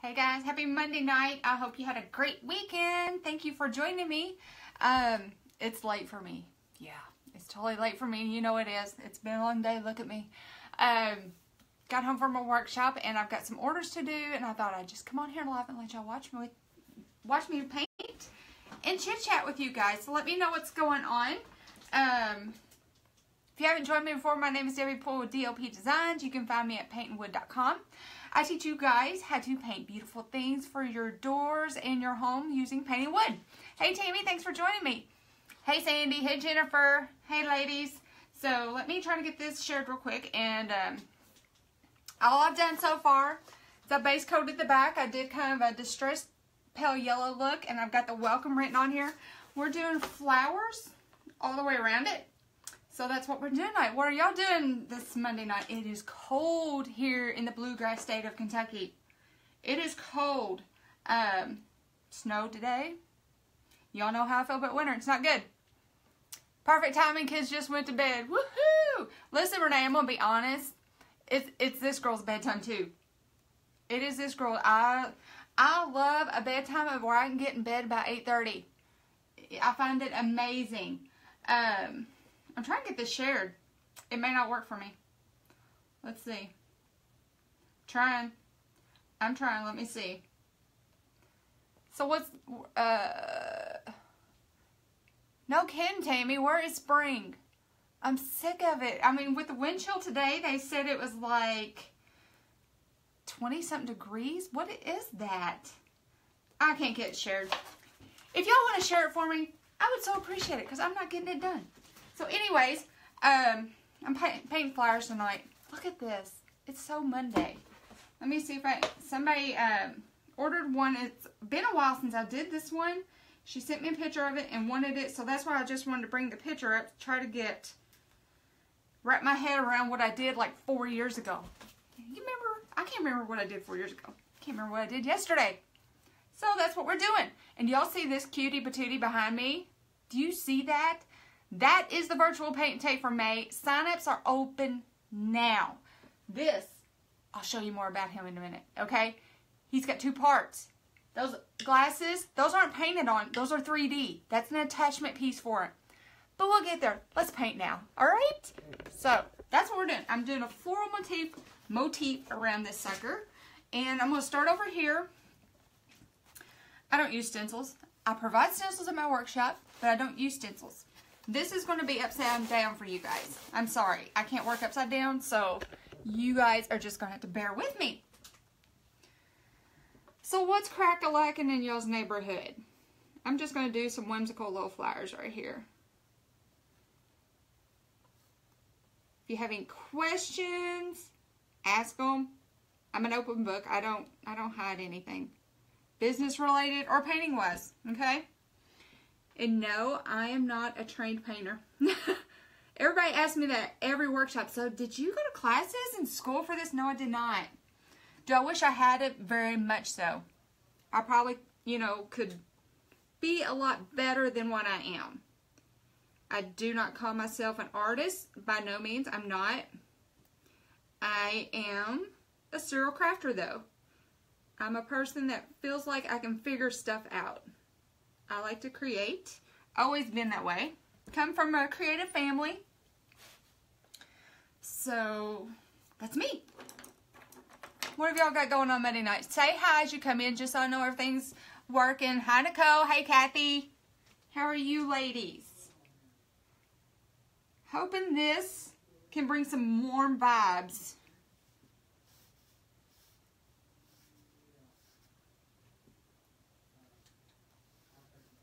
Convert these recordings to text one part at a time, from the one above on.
Hey guys, happy Monday night. I hope you had a great weekend. Thank you for joining me. It's late for me. Yeah, it's totally late for me. You know it is. It's been a long day. Look at me. Got home from a workshop and I've got some orders to do, and I thought I'd just come on here live and let y'all watch me paint and chit chat with you guys. So let me know what's going on. If you haven't joined me before, my name is Debbie Poole with DOP Designs. You can find me at paintandwood.com. I teach you guys how to paint beautiful things for your doors and your home using painted wood. Hey Tammy, thanks for joining me. Hey Sandy, hey Jennifer, hey ladies. So let me try to get this shared real quick. And all I've done so far is I base coated the back. I did kind of a distressed pale yellow look, and I've got the welcome written on here. We're doing flowers all the way around it. So that's what we're doing tonight. What are y'all doing this Monday night? It is cold here in the bluegrass state of Kentucky. It is cold. Snow today. Y'all know how I feel about winter. It's not good. Perfect timing. Kids just went to bed. Woohoo! Listen, Renee, I'm going to be honest. It's this girl's bedtime too. It is this girl. I love a bedtime of where I can get in bed about 8:30. I find it amazing. I'm trying to get this shared. It may not work for me. Let's see. I'm trying. Let me see. So what's... No kidding, Tammy. Where is spring? I'm sick of it. I mean, with the wind chill today, they said it was like 20-something degrees. What is that? I can't get it shared. If y'all want to share it for me, I would so appreciate it because I'm not getting it done. So anyways, I'm painting flowers tonight. Look at this. It's so Monday. Let me see if somebody ordered one. It's been a while since I did this one. She sent me a picture of it and wanted it. So that's why I just wanted to bring the picture up to try to wrap my head around what I did like 4 years ago. You remember? I can't remember what I did 4 years ago. I can't remember what I did yesterday. So that's what we're doing. And y'all see this cutie patootie behind me? Do you see that? That is the virtual paint and take for May. Sign-ups are open now. This, I'll show you more about him in a minute, okay? He's got two parts. Those glasses, those aren't painted on. Those are 3D. That's an attachment piece for it. But we'll get there. Let's paint now, all right? So, that's what we're doing. I'm doing a floral motif around this sucker. And I'm going to start over here. I don't use stencils. I provide stencils at my workshop, but I don't use stencils. This is going to be upside down for you guys. I'm sorry. I can't work upside down, so you guys are just going to have to bear with me. So what's crack-a-lacking in y'all's neighborhood? I'm just going to do some whimsical little flowers right here. If you have any questions, ask them. I'm an open book. I don't hide anything. Business related or painting wise, okay? And no, I am not a trained painter. Everybody asks me that every workshop. So did you go to classes in school for this? No, I did not. Do I wish I had it? Very much so. I probably, could be a lot better than what I am. I do not call myself an artist. By no means, I'm not. I am a serial crafter though. I'm a person that feels like I can figure stuff out. I like to create. Always been that way. Come from a creative family. So, that's me. What have y'all got going on Monday night? Say hi as you come in just so I know everything's working. Hi Nicole. Hey Kathy. How are you ladies? Hoping this can bring some warm vibes.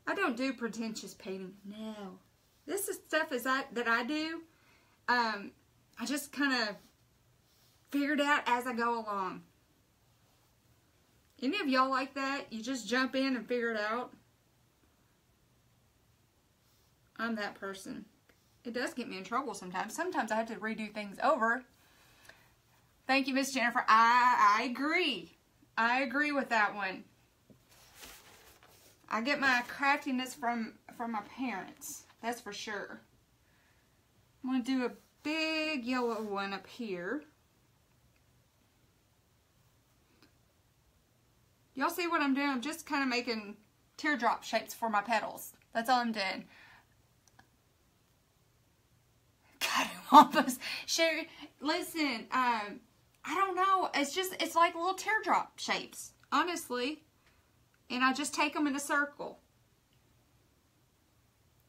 I don't do pretentious painting. No. This is stuff that I do. I just kind of figured out as I go along. Any of y'all like that? You just jump in and figure it out? I'm that person. It does get me in trouble sometimes. Sometimes I have to redo things over. Thank you, Miss Jennifer. I agree. I agree with that one. I get my craftiness from my parents. That's for sure. I'm going to do a big yellow one up here. Y'all see what I'm doing? I'm just kind of making teardrop shapes for my petals. That's all I'm doing. God, almost. Sherry, listen, I don't know. It's like little teardrop shapes, honestly. And I just take them in a circle.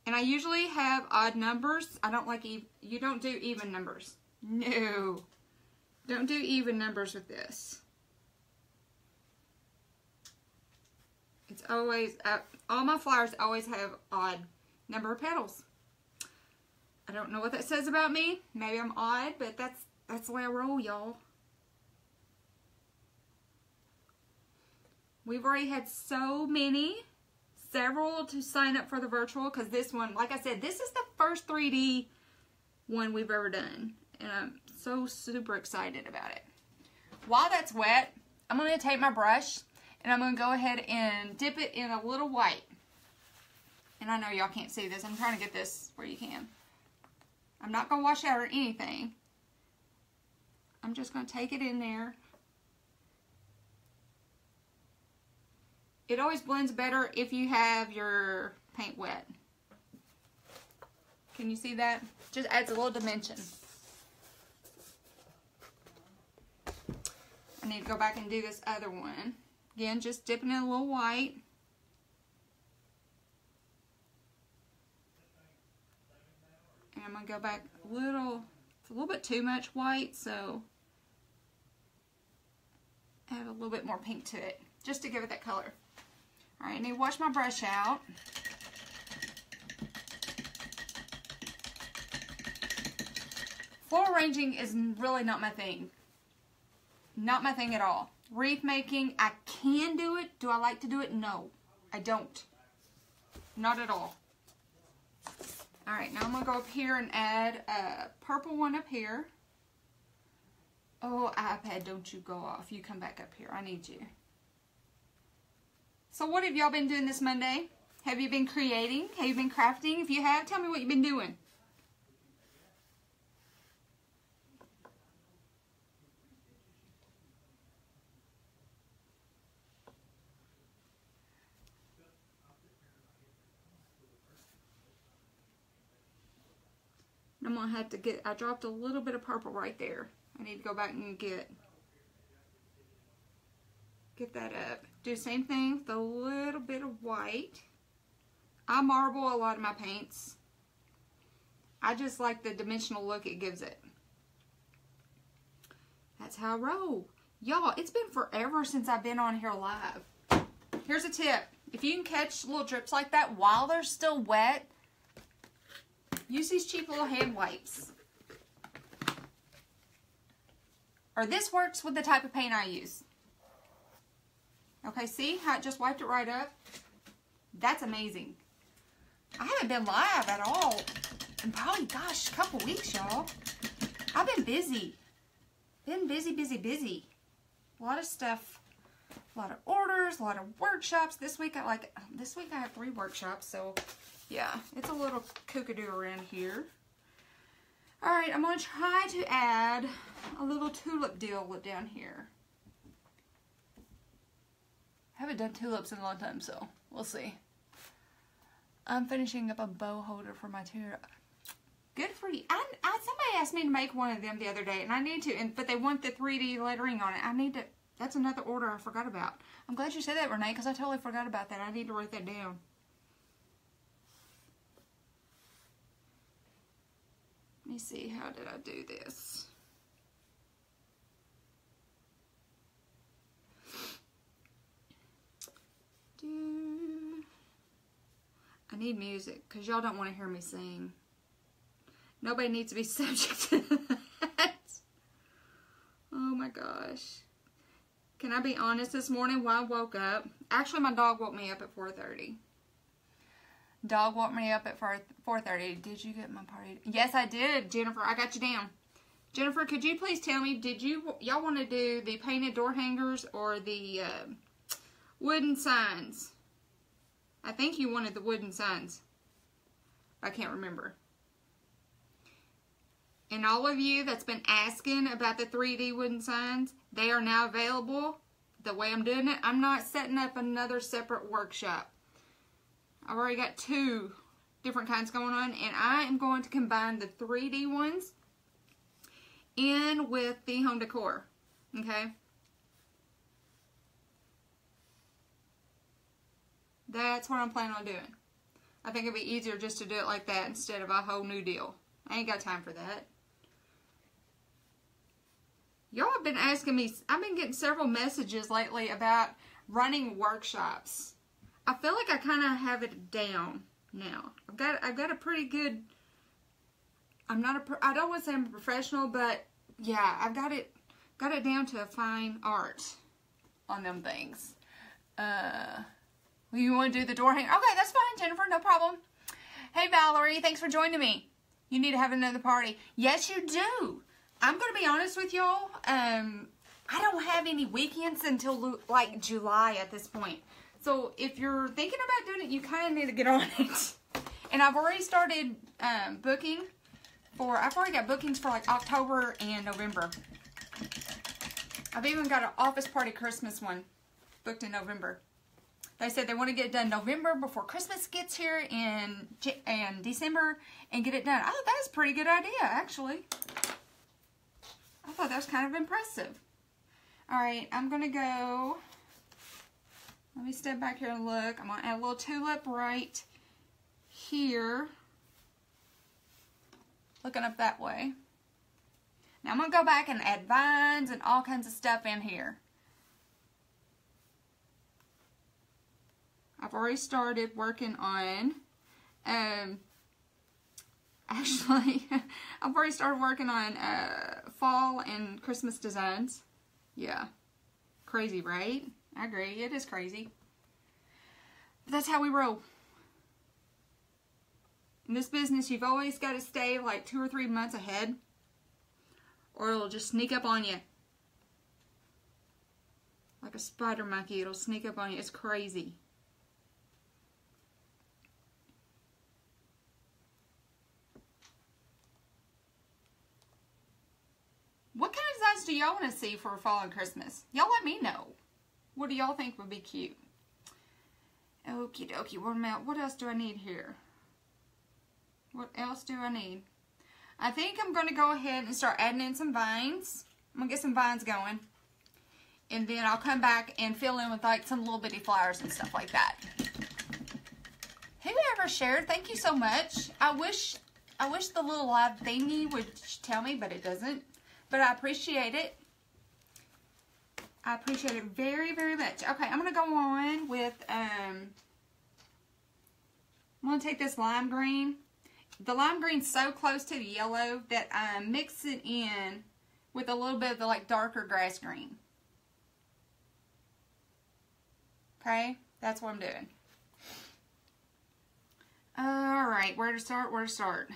And I usually have odd numbers. I don't like you don't do even numbers. No. Don't do even numbers with this. It's always, all my flowers always have odd number of petals. I don't know what that says about me. Maybe I'm odd, but that's the way I roll, y'all. We've already had so many, several to sign up for the virtual, because this one, like I said, this is the first 3D one we've ever done. And I'm so super excited about it. While that's wet, I'm going to take my brush and I'm going to go ahead and dip it in a little white. And I know y'all can't see this. I'm trying to get this where you can. I'm not going to wash out or anything. I'm just going to take it in there. It always blends better if you have your paint wet. Can you see that? Just adds a little dimension. I need to go back and do this other one. Again, just dipping in a little white. And I'm going to go back a little, it's a little bit too much white, so add a little bit more pink to it, just to give it that color. Alright, I need to wash my brush out. Floral arranging is really not my thing. Not my thing at all. Wreath making, I can do it. Do I like to do it? No, I don't. Not at all. Alright, now I'm going to go up here and add a purple one up here. Oh, iPad, don't you go off. You come back up here. I need you. So what have y'all been doing this Monday? Have you been creating? Have you been crafting? If you have, tell me what you've been doing. I'm going to have to get, I dropped a little bit of purple right there. I need to go back and get that up. Do the same thing with a little bit of white. I marble a lot of my paints. I just like the dimensional look it gives it. That's how I roll. Y'all, it's been forever since I've been on here live. Here's a tip. If you can catch little drips like that while they're still wet, use these cheap little hand wipes. Or this works with the type of paint I use. Okay, see how it just wiped it right up? That's amazing. I haven't been live at all in probably, gosh, a couple weeks, y'all. I've been busy. Been busy, busy, busy. A lot of stuff. A lot of orders, a lot of workshops. This week I have 3 workshops, so yeah, it's a little kookadoo around here. Alright, I'm going to try to add a little tulip deal down here. I haven't done tulips in a long time, so we'll see. I'm finishing up a bow holder for my tulip. Good for you. Somebody asked me to make one of them the other day, and I need to, but they want the 3D lettering on it. I need to, that's another order I forgot about. I'm glad you said that, Renee, because I totally forgot about that. I need to write that down. Let me see, how did I do this? I need music, because y'all don't want to hear me sing. Nobody needs to be subject to that. Oh my gosh. Can I be honest, this morning when I woke up, actually my dog woke me up at 4:30. Dog woke me up at 4:30. Did you get my party? Yes, I did, Jennifer. I got you down. Jennifer, could you please tell me, did y'all want to do the painted door hangers or the wooden signs? I think you wanted the wooden signs. I can't remember. And all of you that's been asking about the 3D wooden signs, they are now available. the way I'm doing it. I'm not setting up another separate workshop. I've already got 2 different kinds going on, and I am going to combine the 3D ones in with the home decor, okay? That's what I'm planning on doing. I think it'd be easier just to do it like that instead of a whole new deal. I ain't got time for that. Y'all have been asking me, I've been getting several messages lately about running workshops. I feel like I kind of have it down now. I've got a pretty good, I don't want to say I'm a professional, but yeah, I've got it down to a fine art on them things. You want to do the door hanger? Okay, that's fine, Jennifer, no problem. Hey, Valerie, thanks for joining me. You need to have another party. Yes, you do. I'm going to be honest with y'all. I don't have any weekends until like July at this point. So if you're thinking about doing it, you kind of need to get on it. And I've already started booking for, I've already got bookings for like October and November. I've even got an office party Christmas one booked in November. They said they want to get it done November before Christmas gets here in December and get it done. I thought that was a pretty good idea, actually. I thought that was kind of impressive. All right, I'm going to go. Let me step back here and look. I'm going to add a little tulip right here. Looking up that way. Now I'm going to go back and add vines and all kinds of stuff in here. I've already started working on, actually, I've already started working on fall and Christmas designs. Yeah. Crazy, right? I agree. It is crazy. But that's how we roll. In this business, you've always got to stay like 2 or 3 months ahead, or it'll just sneak up on you. Like a spider monkey, it'll sneak up on you. It's crazy. What kind of designs do y'all want to see for fall and Christmas? Y'all let me know. What do y'all think would be cute? Okie dokie. What else do I need here? What else do I need? I think I'm going to go ahead and start adding in some vines. I'm going to get some vines going. And then I'll come back and fill in with like some little bitty flowers and stuff like that. Whoever shared, thank you so much. I wish the little live thingy would tell me, but it doesn't. But I appreciate it. I appreciate it very, very much. Okay, I'm going to go on with, I'm going to take this lime green. The lime green's so close to the yellow that I mix it in with a little bit of the like darker grass green. Okay, that's what I'm doing. All right, where to start? Where to start?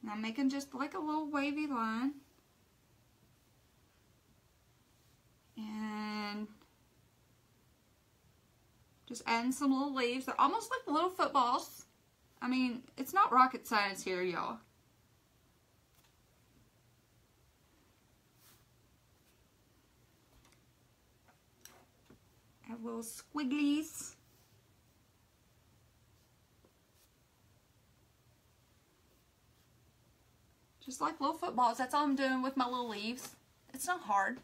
I'm making just like a little wavy line. And just adding some little leaves. They're almost like little footballs. I mean, it's not rocket science here, y'all. Add little squigglies. Just like little footballs. That's all I'm doing with my little leaves. It's not hard.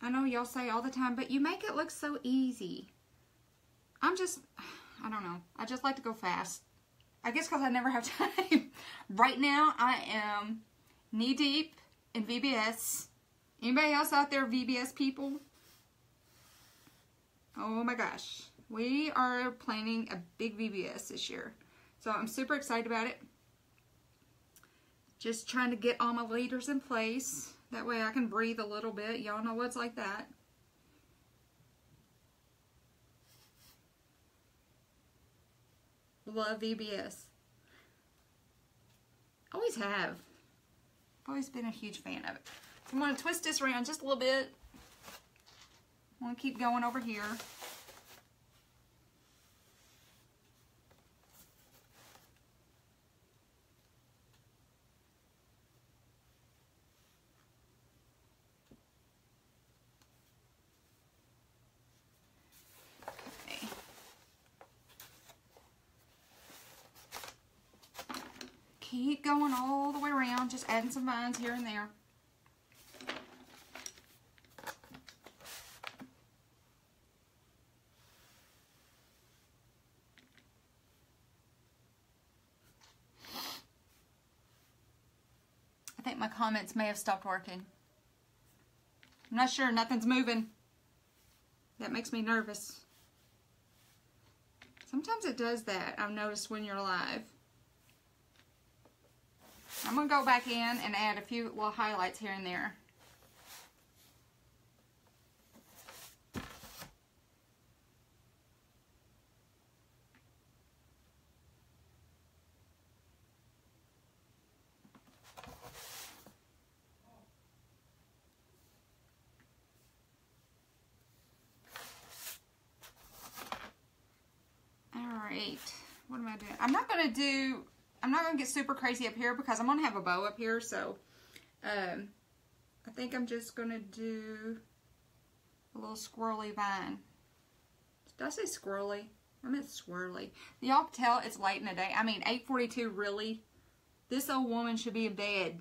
I know y'all say all the time, but you make it look so easy. I don't know. I just like to go fast. I guess because I never have time. Right now, I am knee deep in VBS. Anybody else out there VBS people? Oh my gosh. We are planning a big VBS this year. So I'm super excited about it. Just trying to get all my leaders in place. That way I can breathe a little bit. Y'all know what's like that. Love VBS. Always have. Always been a huge fan of it. So I'm going to twist this around just a little bit. I'm going to keep going over here. keep going all the way around, just adding some vines here and there. I think my comments may have stopped working. I'm not sure, nothing's moving. That makes me nervous. Sometimes it does that, I've noticed when you're live. I'm going to go back in and add a few little highlights here and there. Alright, what am I doing? I'm not going to get super crazy up here because I'm going to have a bow up here, so I think I'm just going to do a little squirrely vine. Did I say squirrely? I meant swirly. Y'all can tell it's late in the day. I mean, 8:42, really? This old woman should be in bed.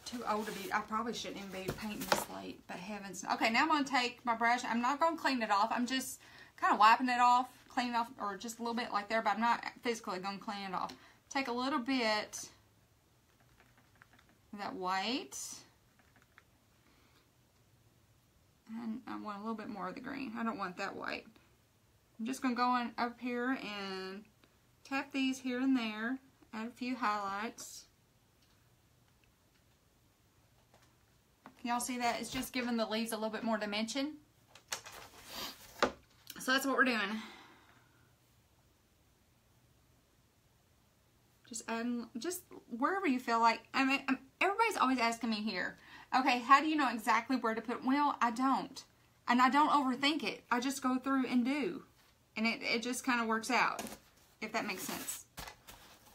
Too old to be, I probably shouldn't even be painting this late, but heavens. Okay, now I'm going to take my brush. I'm not going to clean it off. I'm just kind of wiping it off, cleaning it off, or just a little bit like there, but I'm not physically going to clean it off. Take a little bit of that white, and I want a little bit more of the green. I don't want that white. I'm just going to go in up here and tap these here and there, add a few highlights. Y'all see that? It's just giving the leaves a little bit more dimension. So that's what we're doing. Just adding, just wherever you feel like. I mean, everybody's always asking me here, okay, how do you know exactly where to put? Well, I don't. And I don't overthink it. I just go through and do. And it just kind of works out, if that makes sense.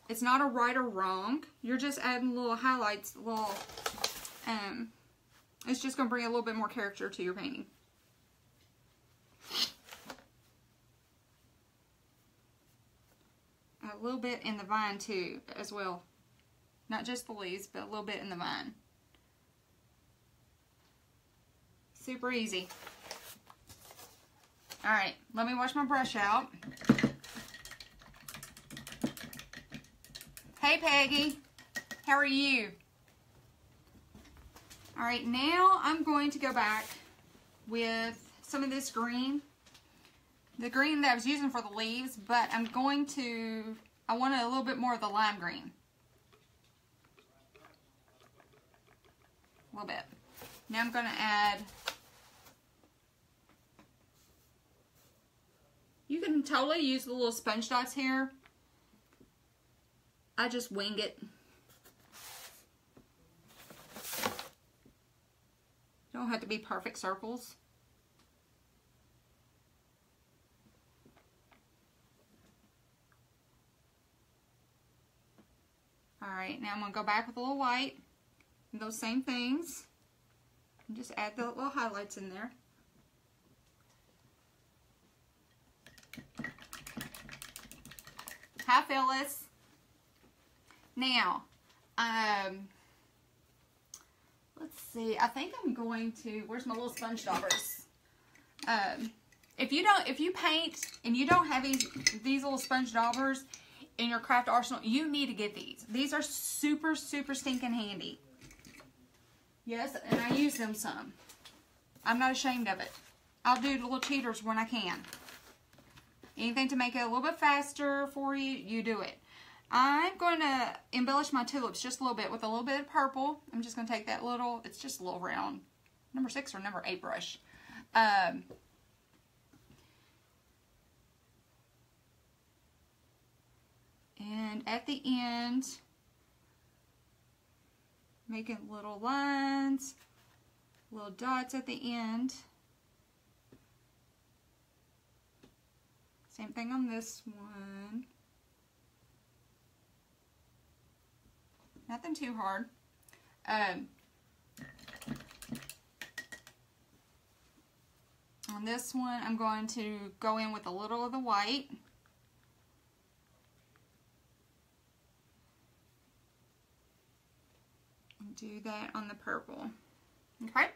It's not a right or wrong. You're just adding little highlights, little, it's just going to bring a little bit more character to your painting. A little bit in the vine too, as well. Not just the leaves, but a little bit in the vine. Super easy. Alright, let me wash my brush out. Hey Peggy, how are you? Alright, now I'm going to go back with some of this green. The green that I was using for the leaves, but I want a little bit more of the lime green. A little bit. Now I'm going to add, you can totally use the little sponge dots here. I just wing it. Don't have to be perfect circles. Alright, now I'm going to go back with a little white. And those same things. And just add the little highlights in there. Hi Phyllis. Now, let's see. I think I'm going to. Where's my little sponge daubers? If you paint and you don't have these little sponge daubers in your craft arsenal, you need to get these. These are super, super stinking handy. Yes, and I use them some. I'm not ashamed of it. I'll do the little cheaters when I can. Anything to make it a little bit faster for you, you do it. I'm going to embellish my tulips just a little bit with a little bit of purple. I'm just going to take that little, it's just a little round, number 6 or number 8 brush. And at the end, making little lines, little dots at the end. Same thing on this one. Nothing too hard. On this one, I'm going to go in with a little of the white. And do that on the purple. Okay.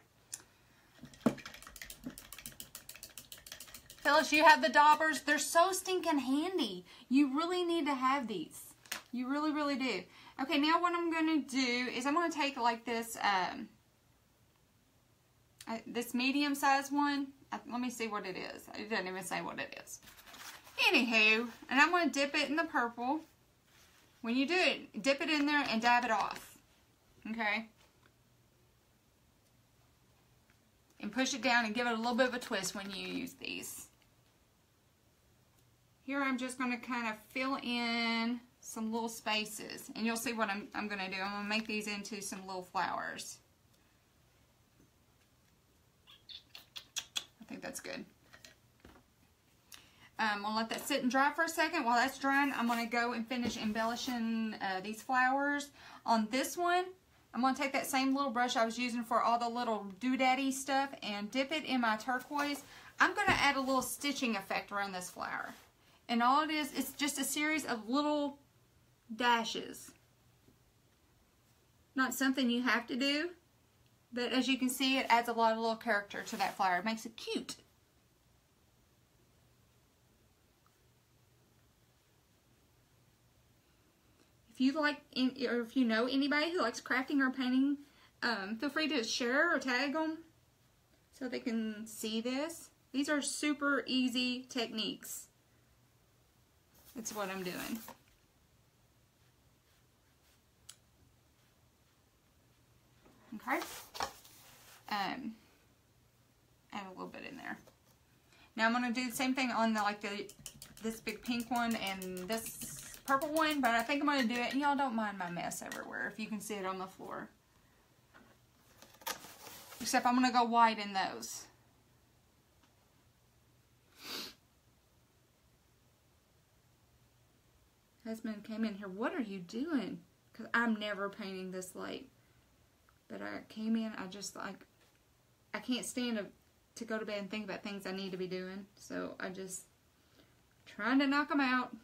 Phyllis, you have the daubers. They're so stinking handy. You really need to have these. You really, really do. Okay, now what I'm going to do is I'm going to take like this, this medium size one. Let me see what it is. It doesn't even say what it is. Anywho, and I'm going to dip it in the purple. When you do it, dip it in there and dab it off. Okay? And push it down and give it a little bit of a twist when you use these. Here I'm just going to kind of fill in some little spaces. And you'll see what I'm going to do. I'm going to make these into some little flowers. I think that's good. I'm going to let that sit and dry for a second. While that's drying, I'm going to go and finish embellishing these flowers. On this one, I'm going to take that same little brush I was using for all the little doodaddy stuff and dip it in my turquoise. I'm going to add a little stitching effect around this flower. And all it is, it's just a series of little dashes. Not something you have to do, but as you can see, it adds a lot of little character to that flower. It makes it cute. If you like, or if you know anybody who likes crafting or painting, feel free to share or tag them so they can see this. These are super easy techniques. That's what I'm doing. Okay. Add a little bit in there. Now I'm going to do the same thing on this big pink one and this purple one, but I think I'm going to do it, and y'all don't mind my mess everywhere if you can see it on the floor. Except I'm going to go white in those. Husband came in here, what are you doing? Because I'm never painting this late. But I came in, I can't stand to go to bed and think about things I need to be doing. So I just trying to knock them out.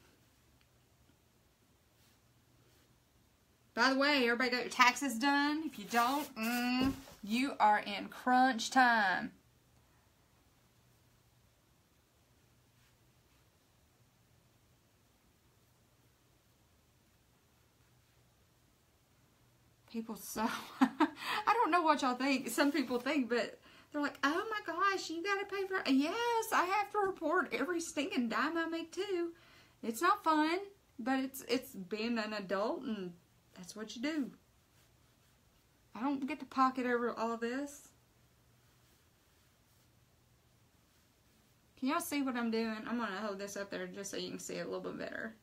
By the way, everybody got your taxes done? If you don't, you are in crunch time. People I don't know what y'all think. Some people think, but they're like, oh my gosh, you gotta pay for it. Yes, I have to report every stinking dime I make too. It's not fun, but it's being an adult, and that's what you do. I don't get to pocket over all of this. Can y'all see what I'm doing? I'm gonna hold this up there just so you can see it a little bit better.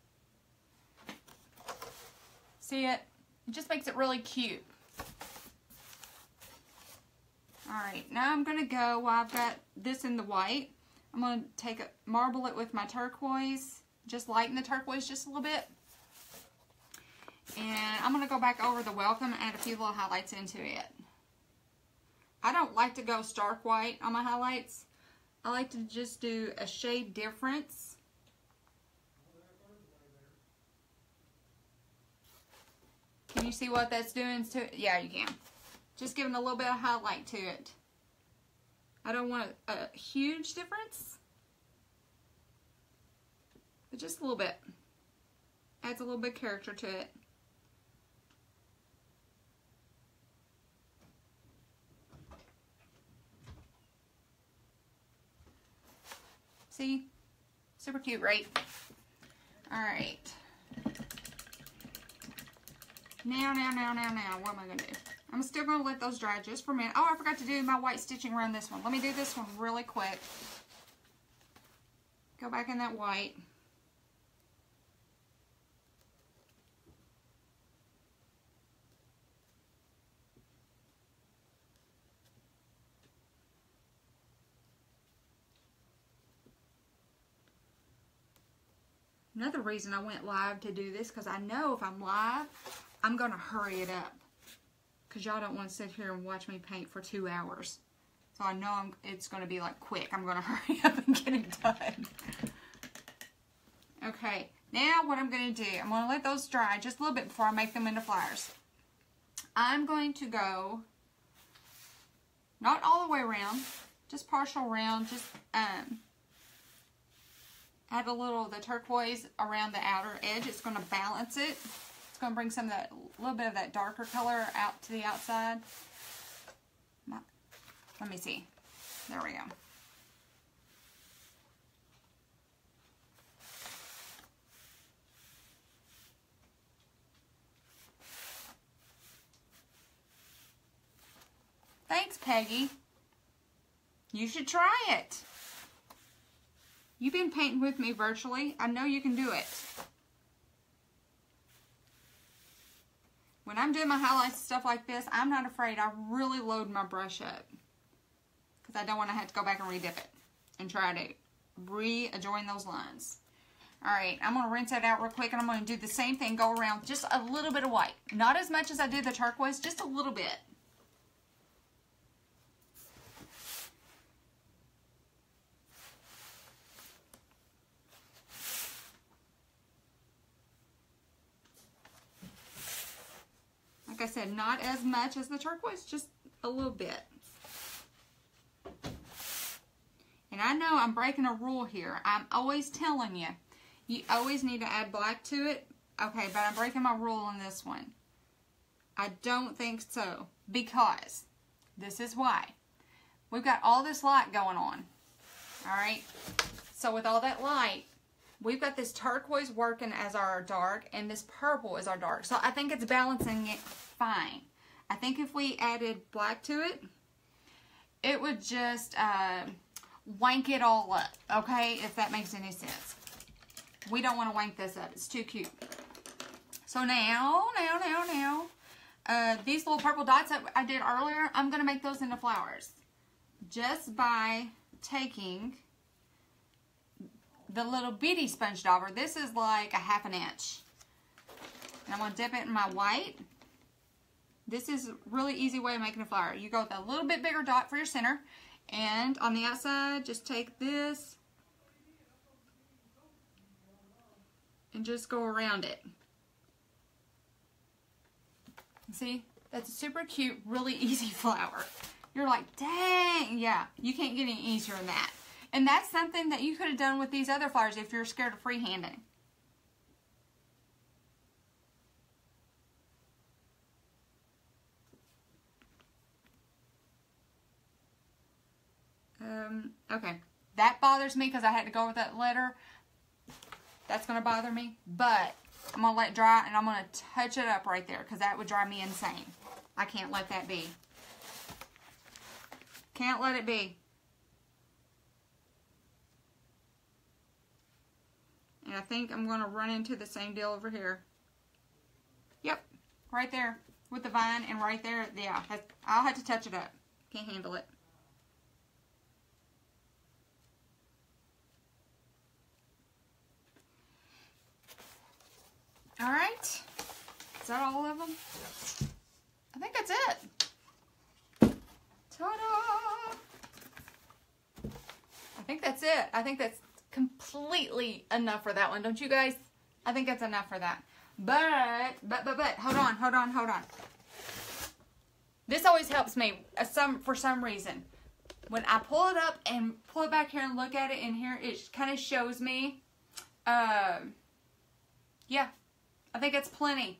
See it? It just makes it really cute. Alright, now I'm going to go, while I've got this in the white, I'm going to marble it with my turquoise, just lighten the turquoise just a little bit. And I'm going to go back over the welcome and add a few little highlights into it. I don't like to go stark white on my highlights. I like to just do a shade difference. Can you see what that's doing to it? Yeah, you can. Just giving a little bit of highlight to it. I don't want a huge difference, but just a little bit. Adds a little bit of character to it. See? Super cute, right? Alright. Now, what am I going to do? I'm still going to let those dry just for a minute. Oh, I forgot to do my white stitching around this one. Let me do this one really quick. Go back in that white. Another reason I went live to do this, because I know if I'm live, I'm going to hurry it up. Because y'all don't want to sit here and watch me paint for 2 hours. So I know it's going to be like quick. I'm going to hurry up and get it done. Okay, now what I'm going to do, I'm going to let those dry just a little bit before I make them into flowers. I'm going to go, not all the way around, just partial around, just add a little of the turquoise around the outer edge. It's going to balance it. It's going to bring some of that, little bit of that darker color out to the outside. Let me see. There we go. Thanks, Peggy. You should try it. You've been painting with me virtually. I know you can do it. When I'm doing my highlights and stuff like this, I'm not afraid. I really load my brush up because I don't want to have to go back and redip it and try to readjoin those lines. All right, I'm going to rinse that out real quick, and I'm going to do the same thing. Go around just a little bit of white. Not as much as I did the turquoise, just a little bit. Like I said, not as much as the turquoise, just a little bit. And I know I'm breaking a rule here. I'm always telling you, you always need to add black to it. Okay, but I'm breaking my rule on this one. I don't think so, because this is why. We've got all this light going on. All right, so with all that light, we've got this turquoise working as our dark, and this purple is our dark. So I think it's balancing it fine. I think if we added black to it, it would just wank it all up, okay? If that makes any sense. We don't want to wank this up. It's too cute. So now, these little purple dots that I did earlier, I'm going to make those into flowers. Just by taking the little bitty sponge dauber. This is like a ½ inch. And I'm going to dip it in my white. This is a really easy way of making a flower. You go with a little bit bigger dot for your center. And on the outside, just take this and just go around it. See? That's a super cute, really easy flower. You're like, dang, yeah, you can't get any easier than that. And that's something that you could have done with these other flowers if you're scared of freehanding. Okay, that bothers me because I had to go with that letter. That's going to bother me, but I'm going to let it dry and I'm going to touch it up right there because that would drive me insane. I can't let that be. Can't let it be. And I think I'm going to run into the same deal over here. Yep, right there with the vine and right there. Yeah, I'll have to touch it up. Can't handle it. All right, is that all of them? I think that's it. Ta-da! I think that's it. I think that's completely enough for that one, don't you guys? I think that's enough for that. But, hold on. This always helps me for some reason. When I pull it up and pull it back here and look at it in here, it kind of shows me, yeah. I think it's plenty.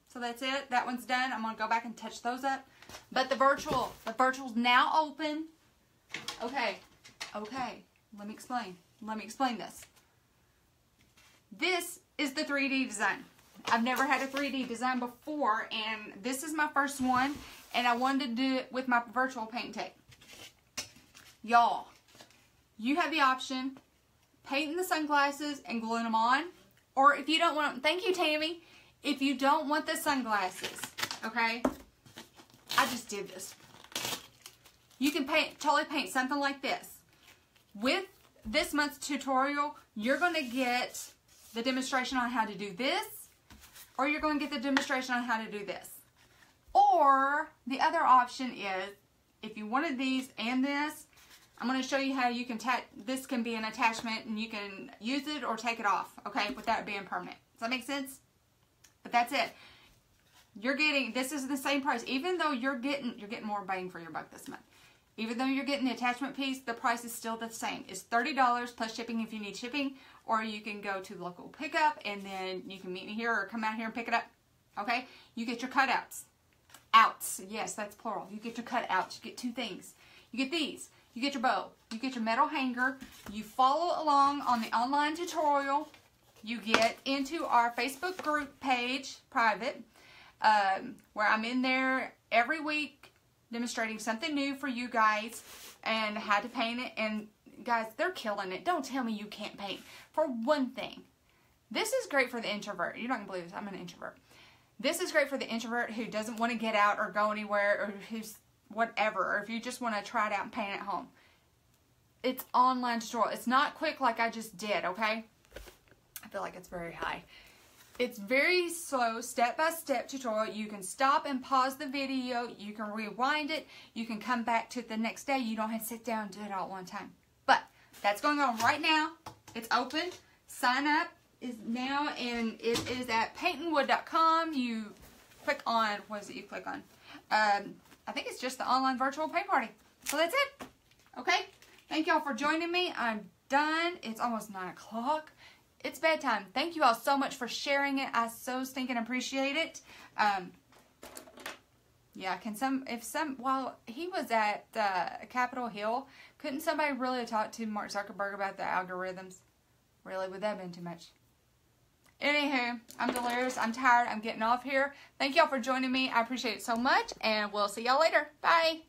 So that's it. That one's done. I'm going to go back and touch those up. But the virtual's now open. Okay. Let me explain this. This is the 3D design. I've never had a 3D design before, and this is my first one, and I wanted to do it with my virtual paint tape. Y'all, you have the option, painting the sunglasses and gluing them on. Or if you don't want, thank you, Tammy. If you don't want the sunglasses, okay? I just did this. You can totally paint something like this. With this month's tutorial, you're going to get the demonstration on how to do this, or you're going to get the demonstration on how to do this. Or the other option is, if you wanted these and this, I'm going to show you how you can this can be an attachment and you can use it or take it off, okay, without it being permanent. Does that make sense? But that's it. You're getting, this is the same price, even though you're getting more bang for your buck this month. Even though you're getting the attachment piece, the price is still the same. It's $30 plus shipping if you need shipping, or you can go to local pickup and then you can meet me here or come out here and pick it up, okay? You get your cutouts. Outs, yes, that's plural. You get your cutouts. You get two things. You get these. You get your bow. You get your metal hanger. You follow along on the online tutorial. You get into our Facebook group page, private, where I'm in there every week demonstrating something new for you guys and how to paint it. And guys, they're killing it. Don't tell me you can't paint. For one thing, this is great for the introvert. You're not going to believe this. I'm an introvert. This is great for the introvert who doesn't want to get out or go anywhere, or who's whatever, or if you just want to try it out and paint at home. It's online tutorial. It's not quick like I just did, okay? I feel like it's very high. It's very slow, step-by-step tutorial. You can stop and pause the video. You can rewind it. You can come back to it the next day. You don't have to sit down and do it all at one time. But that's going on right now. It's open. Sign up is now, and it is at paintandwood.com. You click on, what is it you click on? I think it's just the online virtual paint party. So that's it. Okay? Thank y'all for joining me. I'm done. It's almost 9 o'clock. It's bedtime. Thank you all so much for sharing it. I so stinking appreciate it. Yeah, while he was at Capitol Hill, couldn't somebody really talk to Mark Zuckerberg about the algorithms? Really, would that have been too much? Anywho, I'm delirious. I'm tired. I'm getting off here. Thank y'all for joining me. I appreciate it so much, and we'll see y'all later. Bye.